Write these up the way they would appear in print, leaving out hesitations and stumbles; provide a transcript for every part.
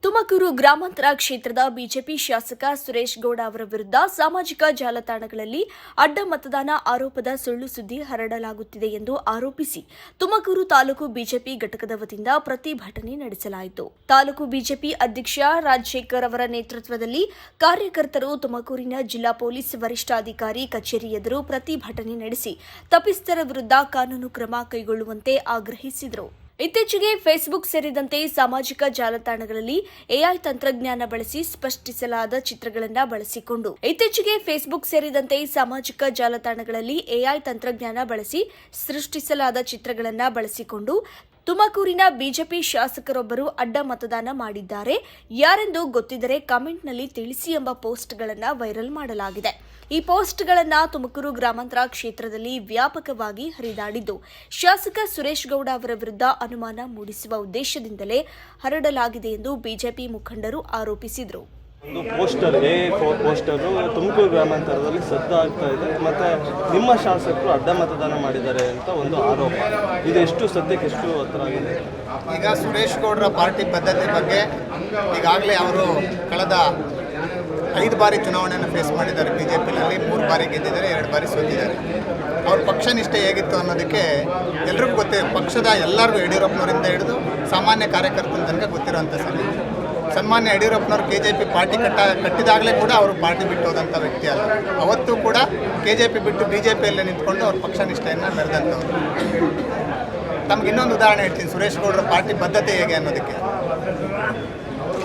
ತುಮಕೂರು ಗ್ರಾಮಾಂತರ ಕ್ಷೇತ್ರದ ಬಿಜೆಪಿ ಶಾಸಕ ಸುರೇಶ್ ಗೌಡ ಅವರ ವಿರುದ್ಧ ಸಾಮಾಜಿಕ ಜಾಲತಾಣಗಳಲ್ಲಿ ಅಡ್ಡ ಮತದಾನ ಆರೋಪದ ಸುಳ್ಳು ಸುದ್ದಿ ಹರಡಲಾಗುತ್ತಿದೆ ಎಂದು ಆರೋಪಿಸಿ ತುಮಕೂರು ತಾಲೂಕು ಬಿಜೆಪಿ ಘಟಕದ ವತಿಯಿಂದ ಪ್ರತಿಭಟನೆ ನಡೆಸಲಾಯಿತು. ತಾಲೂಕು ಬಿಜೆಪಿ ಅಧ್ಯಕ್ಷ ರಾಜಶೇಖರ್ ಅವರ ನೇತೃತ್ವದಲ್ಲಿ ಕಾರ್ಯಕರ್ತರು ತುಮಕೂರಿನ ಜಿಲ್ಲಾ ಪೊಲೀಸ್ ವರಿಷ್ಠಾಧಿಕಾರಿ ಕಚೇರಿ ಎದುರು ಪ್ರತಿಭಟನೆ ನಡೆಸಿ ತಪ್ಪಿಸ್ಥರ ವಿರುದ್ಧ ಕಾನೂನು ಕ್ರಮ ಕೈಗೊಳ್ಳುವಂತೆ ಆಗ್ರಹಿಸಿದರು. ಇತ್ತೀಚೆಗೆ ಫೇಸ್ಬುಕ್ ಸೇರಿದಂತೆ ಸಾಮಾಜಿಕ ಜಾಲತಾಣಗಳಲ್ಲಿ ಎಐ ತಂತ್ರಜ್ಞಾನ ಬಳಸಿ ಸೃಷ್ಟಿಸಲಾದ ಚಿತ್ರಗಳನ್ನು ಬಳಸಿಕೊಂಡು ತುಮಕೂರಿನ ಬಿಜೆಪಿ ಶಾಸಕರೊಬ್ಬರು ಅಡ್ಡ ಮತದಾನ ಮಾಡಿದ್ದಾರೆ, ಯಾರೆಂದು ಗೊತ್ತಿದ್ದರೆ ಕಾಮೆಂಟ್ನಲ್ಲಿ ತಿಳಿಸಿ ಎಂಬ ಪೋಸ್ಟ್ಗಳನ್ನು ವೈರಲ್ ಮಾಡಲಾಗಿದೆ. ಈ ಪೋಸ್ಟ್ಗಳನ್ನು ತುಮಕೂರು ಗ್ರಾಮಾಂತರ ಕ್ಷೇತ್ರದಲ್ಲಿ ವ್ಯಾಪಕವಾಗಿ ಹರಿದಾಡಿದ್ದು, ಶಾಸಕ ಸುರೇಶ್ ಗೌಡ ಅವರ ವಿರುದ್ಧ ಅನುಮಾನ ಮೂಡಿಸುವ ಉದ್ದೇಶದಿಂದಲೇ ಹರಡಲಾಗಿದೆ ಎಂದು ಬಿಜೆಪಿ ಮುಖಂಡರು ಆರೋಪಿಸಿದರು. ಒಂದು ಪೋಸ್ಟರು ತುಮಕೂರು ಗ್ರಾಮಾಂತರದಲ್ಲಿ ಸದ್ದಾಗ್ತಾ ಇದೆ. ಮತ್ತು ನಿಮ್ಮ ಶಾಸಕರು ಅಡ್ಡ ಮತದಾನ ಮಾಡಿದ್ದಾರೆ ಅಂತ ಒಂದು ಆರೋಪ. ಇದು ಎಷ್ಟು ಸದ್ಯಕ್ಕೆ ಎಷ್ಟು ಹತ್ರ ಆಗಿದೆ? ಈಗ ಸುರೇಶ್ ಗೌಡರ ಪಾರ್ಟಿ ಪದ್ಧತಿ ಬಗ್ಗೆ ಈಗಾಗಲೇ ಅವರು ಕಳೆದ 5 ಬಾರಿ ಚುನಾವಣೆಯನ್ನು ಫೇಸ್ ಮಾಡಿದ್ದಾರೆ. ಬಿಜೆಪಿನಲ್ಲಿ 3 ಬಾರಿ ಗೆದ್ದಿದ್ದಾರೆ, 2 ಬಾರಿ ಸೋತಿದ್ದಾರೆ. ಅವ್ರ ಪಕ್ಷ ನಿಷ್ಠೆ ಹೇಗಿತ್ತು ಅನ್ನೋದಕ್ಕೆ ಎಲ್ರಿಗೂ ಗೊತ್ತಿದೆ. ಪಕ್ಷದ ಎಲ್ಲರಿಗೂ ಯಡಿಯೂರಪ್ಪನವರಿಂದ ಹಿಡಿದು ಸಾಮಾನ್ಯ ಕಾರ್ಯಕರ್ತರ ತನಕ ಗೊತ್ತಿರೋಂಥ ಸಂಗತಿ. ಸನ್ಮಾನ್ಯ ಯಡಿಯೂರಪ್ಪನವರು KJP ಪಾರ್ಟಿ ಕಟ್ಟಿದಾಗಲೇ ಕೂಡ ಅವರು ಪಾರ್ಟಿ ಬಿಟ್ಟು ಹೋದಂಥ ವ್ಯಕ್ತಿ ಅಲ್ಲ. ಅವತ್ತು ಕೂಡ KJP ಬಿಟ್ಟು BJPಯಲ್ಲೇ ನಿಂತ್ಕೊಂಡು ಅವ್ರ ಪಕ್ಷ ನಿಷ್ಠೆಯನ್ನು ಮೆರೆದಂಥವ್ರು. ತಮ್ಗೆ ಇನ್ನೊಂದು ಉದಾಹರಣೆ ಹೇಳ್ತೀನಿ, ಸುರೇಶ್ ಗೌಡರ ಪಾರ್ಟಿ ಬದ್ಧತೆ ಹೇಗೆ ಅನ್ನೋದಕ್ಕೆ.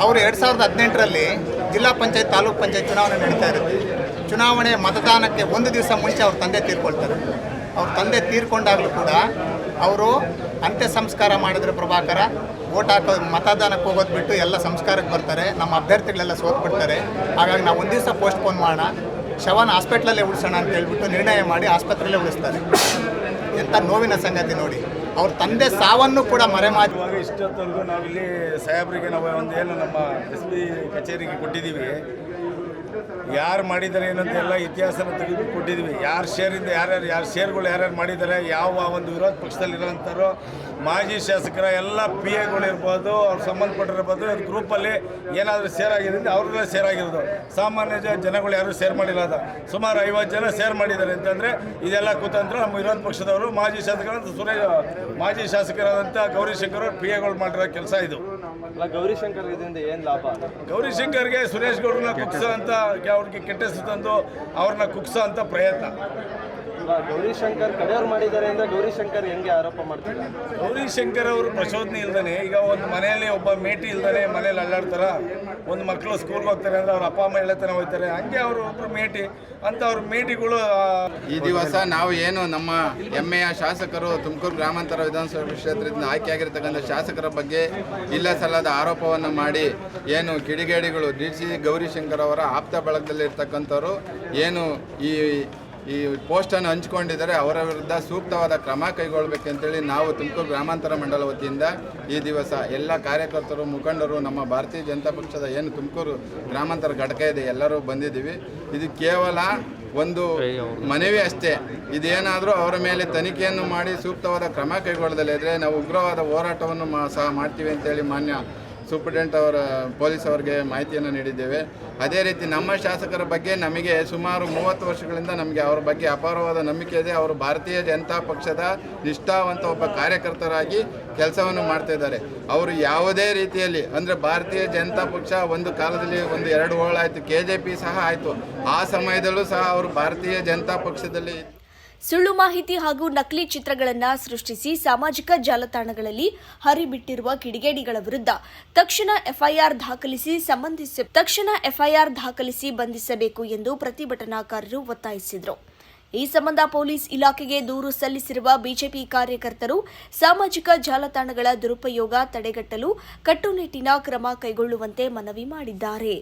ಅವರು 2018ರಲ್ಲಿ ಜಿಲ್ಲಾ ಪಂಚಾಯತ್ ತಾಲೂಕು ಪಂಚಾಯತ್ ಚುನಾವಣೆ ನಡೀತಾ ಇರುತ್ತೆ. ಚುನಾವಣೆ ಮತದಾನಕ್ಕೆ ಒಂದು ದಿವಸ ಮುಂಚೆ ಅವ್ರ ತಂದೆ ತೀರ್ಕೊಳ್ತಾರೆ. ಅವ್ರ ತಂದೆ ತೀರ್ಕೊಂಡಾಗಲೂ ಕೂಡ ಅವರು ಅಂತ್ಯ ಸಂಸ್ಕಾರ ಮಾಡಿದ್ರೆ ಪ್ರಭಾಕರ ವೋಟ್ ಮತದಾನಕ್ಕೆ ಹೋಗೋದು ಬಿಟ್ಟು ಎಲ್ಲ ಸಂಸ್ಕಾರಕ್ಕೆ ಬರ್ತಾರೆ. ನಮ್ಮ ಅಭ್ಯರ್ಥಿಗಳೆಲ್ಲ ಸೋತ್ಬಿಡ್ತಾರೆ. ಹಾಗಾಗಿ ನಾವು ಒಂದು ದಿವಸ ಪೋಸ್ಟ್ಪೋನ್ ಮಾಡೋಣ, ಶವನ ಹಾಸ್ಪಿಟ್ಲಲ್ಲೇ ಉಳಿಸೋಣ ಅಂತ ಹೇಳ್ಬಿಟ್ಟು ನಿರ್ಣಯ ಮಾಡಿ ಆಸ್ಪತ್ರೆಯಲ್ಲೇ ಉಳಿಸ್ತಾರೆ. ಎಂಥ ನೋವಿನ ಸಂಗತಿ ನೋಡಿ. ಅವ್ರ ತಂದೆ ಸಾವನ್ನು ಕೂಡ ಮರೆಮಾಚಿ. ಇಷ್ಟೊತ್ತವರೆಗೂ ನಾವಿಲ್ಲಿ ಸಾಹೇಬ್ರಿಗೆ ನಾವು ಒಂದೇನು ನಮ್ಮ SP ಕಚೇರಿಗೆ ಕೊಟ್ಟಿದ್ದೀವಿ, ಯಾರು ಮಾಡಿದ್ದಾರೆ ಏನಂತ ಎಲ್ಲ ಇತಿಹಾಸನ ತೆಗೆದು ಕೊಟ್ಟಿದ್ದೀವಿ. ಯಾರು ಶೇರ್ಗಳು ಯಾರ್ಯಾರು ಮಾಡಿದ್ದಾರೆ, ಯಾವ ಒಂದು ವಿರೋಧ ಪಕ್ಷದಲ್ಲಿರೋಂಥವ್ರು, ಮಾಜಿ ಶಾಸಕರ ಎಲ್ಲ PAಗಳು ಇರ್ಬೋದು, ಅವ್ರು ಸಂಬಂಧಪಟ್ಟಿರ್ಬೋದು. ಗ್ರೂಪಲ್ಲಿ ಏನಾದರೂ ಸೇರಾಗಿದೆ ಅವ್ರನ್ನೆಲ್ಲ ಸೇರಾಗಿರೋದು. ಸಾಮಾನ್ಯ ಜನಗಳು ಯಾರು ಶೇರ್ ಮಾಡಿಲ್ಲ. ಸುಮಾರು 50 ಜನ ಶೇರ್ ಮಾಡಿದ್ದಾರೆ ಅಂತಂದರೆ ಇದೆಲ್ಲ ಕುತಂತ್ರ ನಮ್ಮ ವಿರೋಧ ಪಕ್ಷದವರು. ಮಾಜಿ ಶಾಸಕರಾದಂಥ ಗೌರಿಶಂಕರ್ PAಗಳು ಮಾಡಿರೋ ಕೆಲಸ ಇದು. ಗೌರಿಶಂಕರ್ ಇದರಿಂದ ಏನು ಲಾಭ? ಗೌರಿಶಂಕರ್ಗೆ ಸುರೇಶ್ ಗೌಡ್ರನ್ನ ಕುಗ್ಸೋ ಅಂತ, ಅವ್ರಿಗೆ ಕೆಟ್ಟ ಹೆಸರು ತಂದು ಅವ್ರನ್ನ ಕುಗ್ಸೋ ಅಂತ ಪ್ರಯತ್ನ. ಗೌರಿಶಂಕರ್ ಕಡೆಯವ್ರು ಮಾಡಿದ್ದಾರೆ ಅಂದರೆ ಗೌರಿಶಂಕರ್ ಹೆಂಗೆ ಆರೋಪ ಮಾಡ್ತಾರೆ? ಗೌರಿಶಂಕರ್ ಅವರು ಪ್ರಚೋದನೆ ಇಲ್ದಾನೆ, ಈಗ ಒಂದು ಮನೆಯಲ್ಲಿ ಒಬ್ಬ ಮೇಟಿ ಇಲ್ದಾನೆ ಮನೇಲಿ ಅಲ್ಲಾಡ್ತಾರ. ಒಂದು ಮಕ್ಕಳು ಸ್ಕೂಲ್ಗೆ ಹೋಗ್ತಾರೆ ಅಂದರೆ ಅವ್ರ ಅಪ್ಪ ಅಮ್ಮ ಎಳೆತನ ಹೋಗ್ತಾರೆ. ಹಂಗೆ ಅವರು ಒಬ್ಬರು ಮೇಟಿ ಅಂತ ಅವ್ರ ಮೇಟಿಗಳು. ಈ ದಿವಸ ನಾವು ಏನು ನಮ್ಮ ಹೆಮ್ಮೆಯ ಶಾಸಕರು ತುಮಕೂರು ಗ್ರಾಮಾಂತರ ವಿಧಾನಸಭಾ ಕ್ಷೇತ್ರದಿಂದ ಆಯ್ಕೆಯಾಗಿರ್ತಕ್ಕಂಥ ಶಾಸಕರ ಬಗ್ಗೆ ಇಲ್ಲ ಸಲ್ಲದ ಆರೋಪವನ್ನು ಮಾಡಿ ಏನು ಕಿಡಿಗೇಡಿಗಳು DC ಗೌರಿಶಂಕರ್ ಅವರ ಆಪ್ತ ಬಳಗದಲ್ಲಿರ್ತಕ್ಕಂಥವ್ರು ಏನು ಈ ಪೋಸ್ಟನ್ನು ಹಂಚಿಕೊಂಡಿದ್ದಾರೆ, ಅವರ ವಿರುದ್ಧ ಸೂಕ್ತವಾದ ಕ್ರಮ ಕೈಗೊಳ್ಳಬೇಕಂತೇಳಿ ನಾವು ತುಮಕೂರು ಗ್ರಾಮಾಂತರ ಮಂಡಲ ವತಿಯಿಂದ ಈ ದಿವಸ ಎಲ್ಲ ಕಾರ್ಯಕರ್ತರು, ಮುಖಂಡರು, ನಮ್ಮ ಭಾರತೀಯ ಜನತಾ ಪಕ್ಷದ ಏನು ತುಮಕೂರು ಗ್ರಾಮಾಂತರ ಘಟಕ ಇದೆ, ಎಲ್ಲರೂ ಬಂದಿದ್ದೀವಿ. ಇದು ಕೇವಲ ಒಂದು ಮನವಿ ಅಷ್ಟೇ. ಇದೇನಾದರೂ ಅವರ ಮೇಲೆ ತನಿಖೆಯನ್ನು ಮಾಡಿ ಸೂಕ್ತವಾದ ಕ್ರಮ ಕೈಗೊಳ್ಳದಲ್ಲಿದ್ದರೆ ನಾವು ಉಗ್ರವಾದ ಹೋರಾಟವನ್ನು ಸಹ ಮಾಡ್ತೀವಿ ಅಂತೇಳಿ ಮಾನ್ಯ ಸೂಪರಿಂಟೆಂಡೆಂಟ್ ಪೊಲೀಸ್ ಅವರಿಗೆ ಮಾಹಿತಿಯನ್ನು ನೀಡಿದ್ದೇವೆ. ಅದೇ ರೀತಿ ನಮ್ಮ ಶಾಸಕರ ಬಗ್ಗೆ ನಮಗೆ ಸುಮಾರು 30 ವರ್ಷಗಳಿಂದ ನಮಗೆ ಅವರ ಬಗ್ಗೆ ಅಪಾರವಾದ ನಂಬಿಕೆ ಇದೆ. ಅವರು ಭಾರತೀಯ ಜನತಾ ಪಕ್ಷದ ನಿಷ್ಠಾವಂತ ಒಬ್ಬ ಕಾರ್ಯಕರ್ತರಾಗಿ ಕೆಲಸವನ್ನು ಮಾಡ್ತಾ ಇದ್ದಾರೆ. ಅವರು ಯಾವುದೇ ರೀತಿಯಲ್ಲಿ ಅಂದರೆ ಭಾರತೀಯ ಜನತಾ ಪಕ್ಷ ಒಂದು ಕಾಲದಲ್ಲಿ 1-2 ಹೋಳಾಯಿತು, KJP ಸಹ ಆಯಿತು. ಆ ಸಮಯದಲ್ಲೂ ಸಹ ಅವರು ಭಾರತೀಯ ಜನತಾ ಪಕ್ಷದಲ್ಲಿ ಸುಳ್ಳು ಮಾಹಿತಿ ಹಾಗೂ ನಕಲಿ ಚಿತ್ರಗಳನ್ನು ಸೃಷ್ಟಿಸಿ ಸಾಮಾಜಿಕ ಜಾಲತಾಣಗಳಲ್ಲಿ ಹರಿಬಿಟ್ಟಿರುವ ಕಿಡಿಗೇಡಿಗಳ ವಿರುದ್ಧ ತಕ್ಷಣ FIR ದಾಖಲಿಸಿ ಬಂಧಿಸಬೇಕು ಎಂದು ಪ್ರತಿಭಟನಾಕಾರರು ಒತ್ತಾಯಿಸಿದರು. ಈ ಸಂಬಂಧ ಪೊಲೀಸ್ ಇಲಾಖೆಗೆ ದೂರು ಸಲ್ಲಿಸಿರುವ ಬಿಜೆಪಿ ಕಾರ್ಯಕರ್ತರು ಸಾಮಾಜಿಕ ಜಾಲತಾಣಗಳ ದುರುಪಯೋಗ ತಡೆಗಟ್ಟಲು ಕಟ್ಟುನಿಟ್ಟಿನ ಕ್ರಮ ಕೈಗೊಳ್ಳುವಂತೆ ಮನವಿ ಮಾಡಿದ್ದಾರೆ.